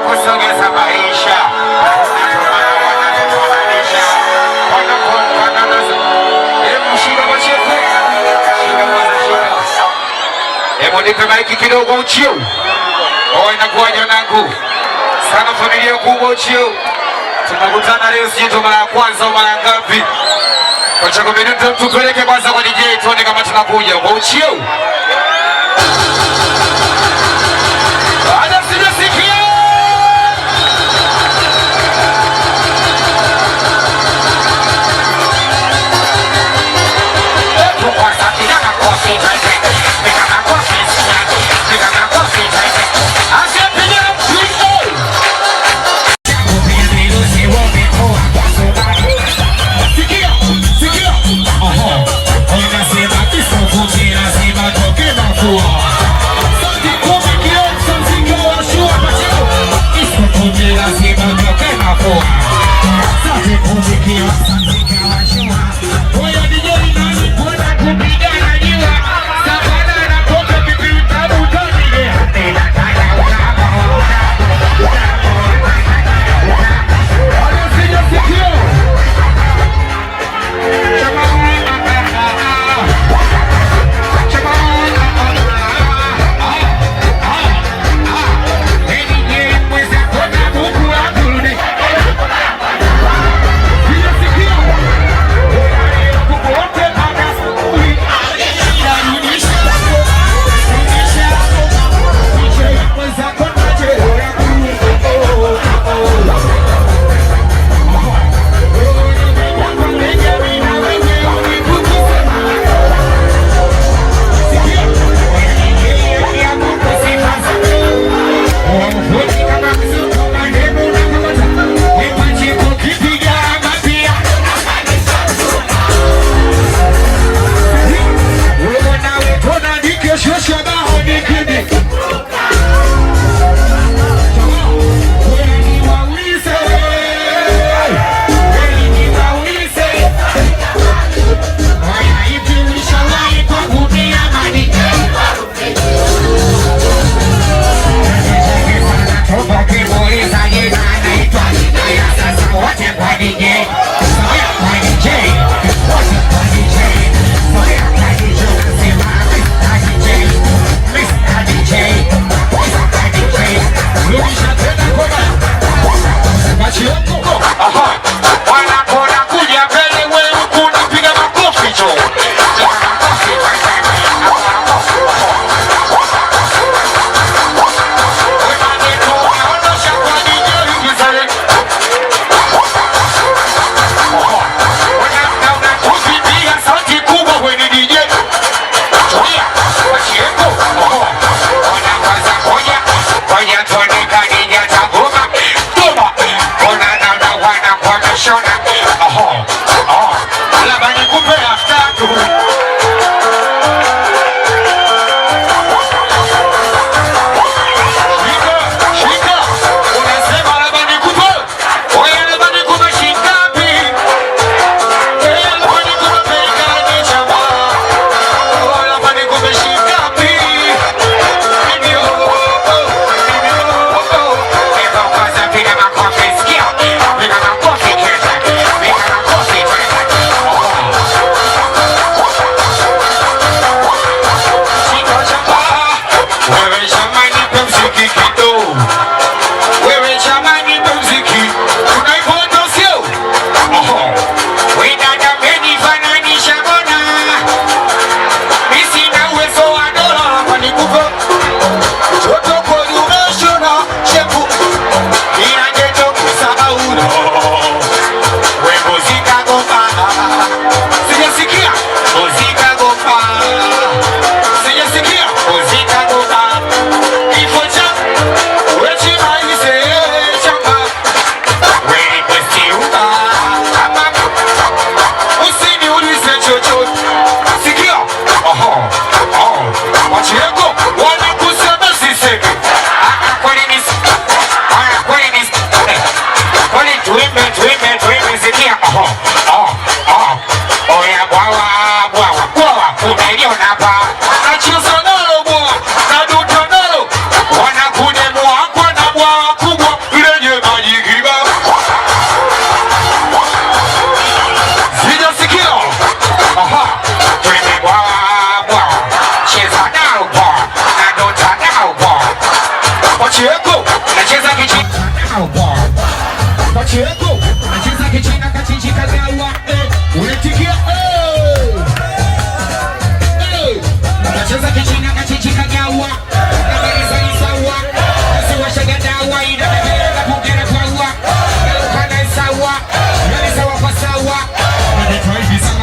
kusogeza maisha. Hebu nipe maiki kidogo Uchio. Inakuwaje wanangu? Sana familia kubwa Uchio. Tunakutana leo sijui ndo mara ya kwanza au mara ngapi. Kwa chako minuto tupeleke kwanza kwa DJ tuone kama tunakuja. Kwa Uchio. Sikia, lazima toke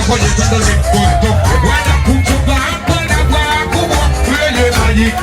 kwenye tendo mikoto wana kutuba hapa na kwa kubwa kwenye maji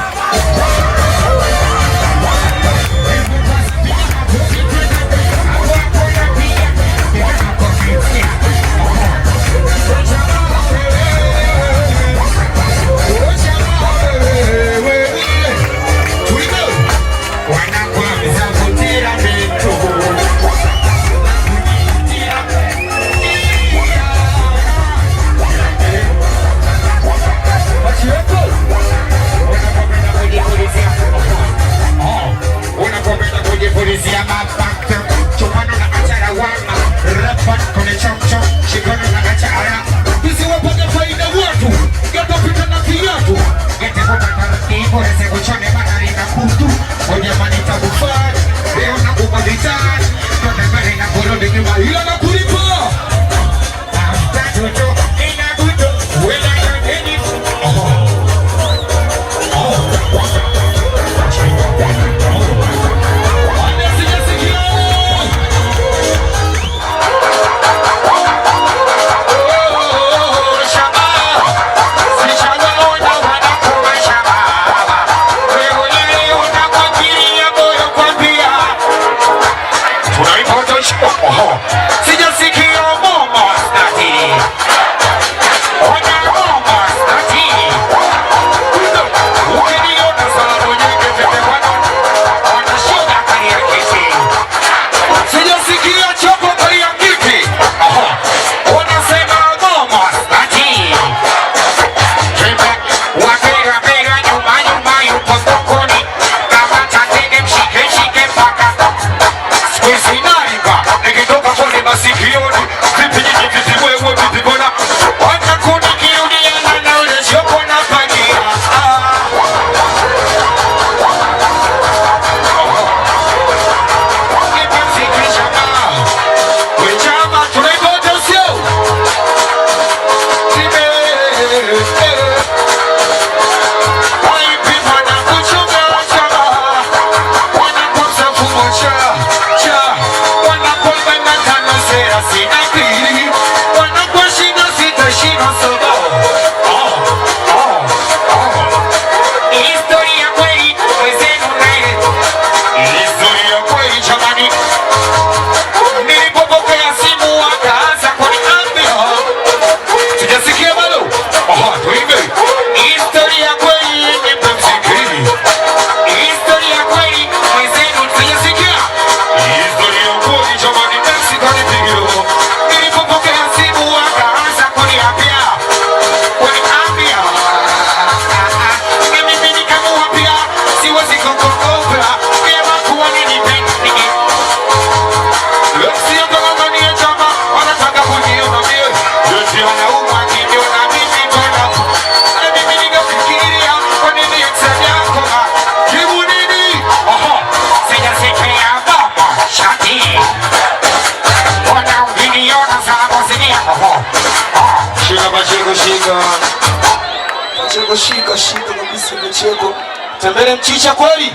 Shika kabisa mcheko. Tembele mchicha kweli?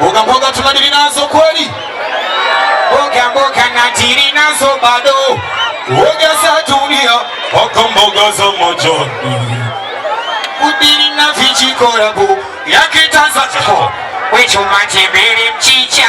Mboga mboga tunadili nazo kweli? Mboga mboga na dili nazo bado. Mboga za dunia, mboga za majani. Udili na vijiko rabu ya kitazamo. Wechuma tembele mchicha.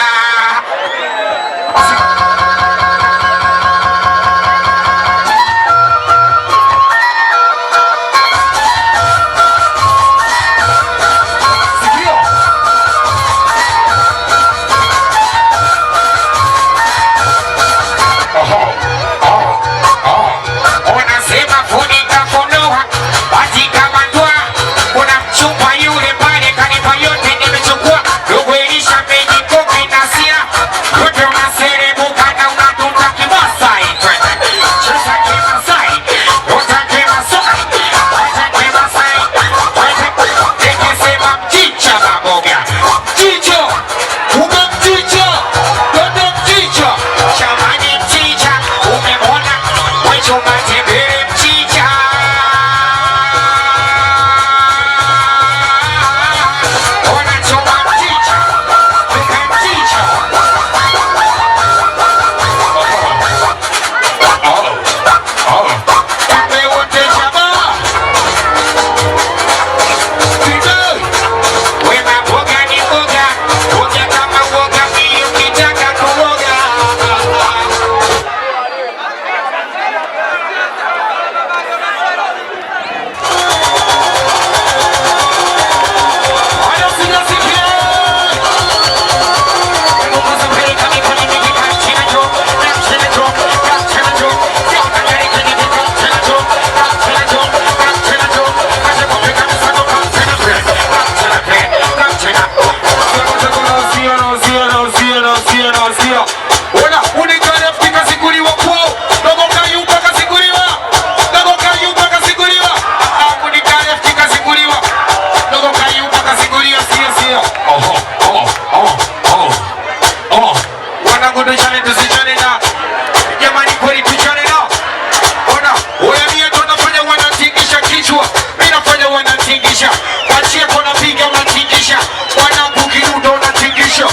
kukichwa, mimi nafanya wanatingisha. Wachie kona piga wanatingisha. Wanakukirudo wanatingisha.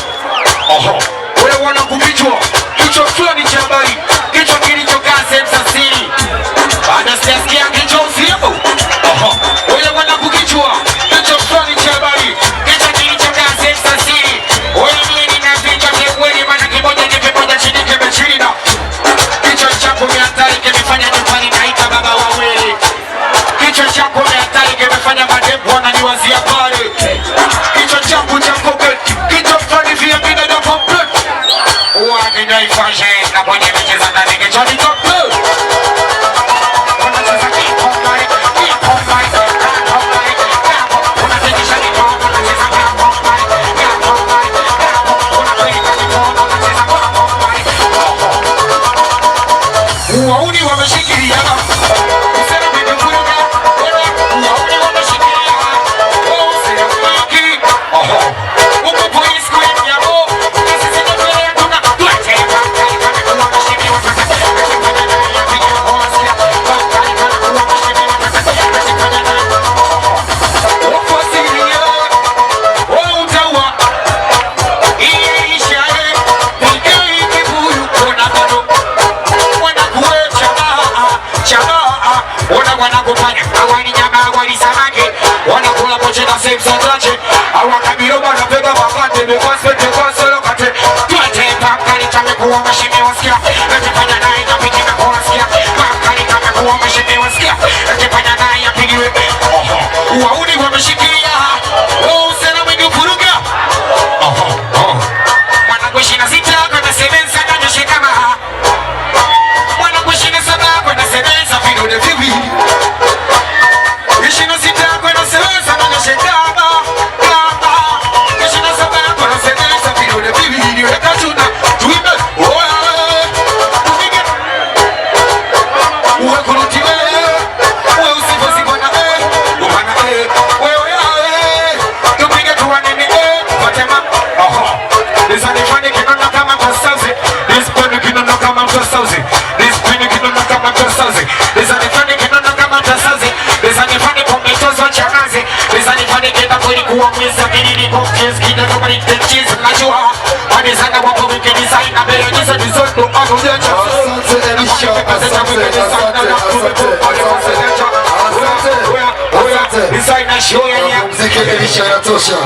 Oho, wewe wanakukichwa. Kichwa fulani cha habari. Kichwa kilichokaa sehemu za siri. Baada sijasikia kichwa usipo. Oho, wewe wanakukichwa. Kichwa fulani cha habari. Kichwa kilichokaa sehemu za siri. Wewe mimi na vichwa vya kweli maana kimoja ni kimoja chini kimechina. Kichwa chako miatari kimefanya nyumbani naita baba wawili. Kichwa chako miatari kimefanya madevu wananiwazia pale. Kichwa changu cha kobe. Kichwa fulani vya mida na komple. Wakinaifashe na mwenye micheza ndani kichwa ni komple. Wauni wameshikilia usera vimevuruga, wauni wameshikilia usera waki. Oho, uko polisi kwa nyamo, sisi zinatolea tuna tuache bakari kama kuwa mheshimiwa sasa. Akifanya naye apige mawasiliano, bakari kama kuwa mheshimiwa sasa. Akifanya naye wafuasilia utaua iisha pigai kibuyu kuna bado wanakufanya awali nyama awali samaki wanakula poche na sehemu za chache awakabilo wanapega wakate mekwasete kwa solo kate tuate pakali kamekuwa mheshimiwa sikia akifanya naye napigime kwa sikia pakali kamekuwa mheshimiwa sikia akifanya naye apigiwe. Oho, wauni wameshikilia usela mwingi ufuruga. Oho, mwanangu 26 kwenda semensa kanyoshe kama mwanangu 27 kwenda semensa vidole viwili. 26 kwenda semensa kanyoshe kama 27 kwenda semensa vidole viwili. Weka tuna tuimbe tupige uwe kuruti uwe usifosi kwa na umana wewe tupige tuwanene fatema. Oho, nisanifani kinona kama mtasazi nispani kinona kama mtasazi nispani kinona kama mtasazi nisanifani kinona kama mtasazi nisanifani pometozo chanazi nisanifani kenda kweli kuwa mweza kilini pomkezi kidogo bali tenchizi najua anisanga wapo wiki design na bele nisa disoto anujecha design na show ya mziki elisha inatosha.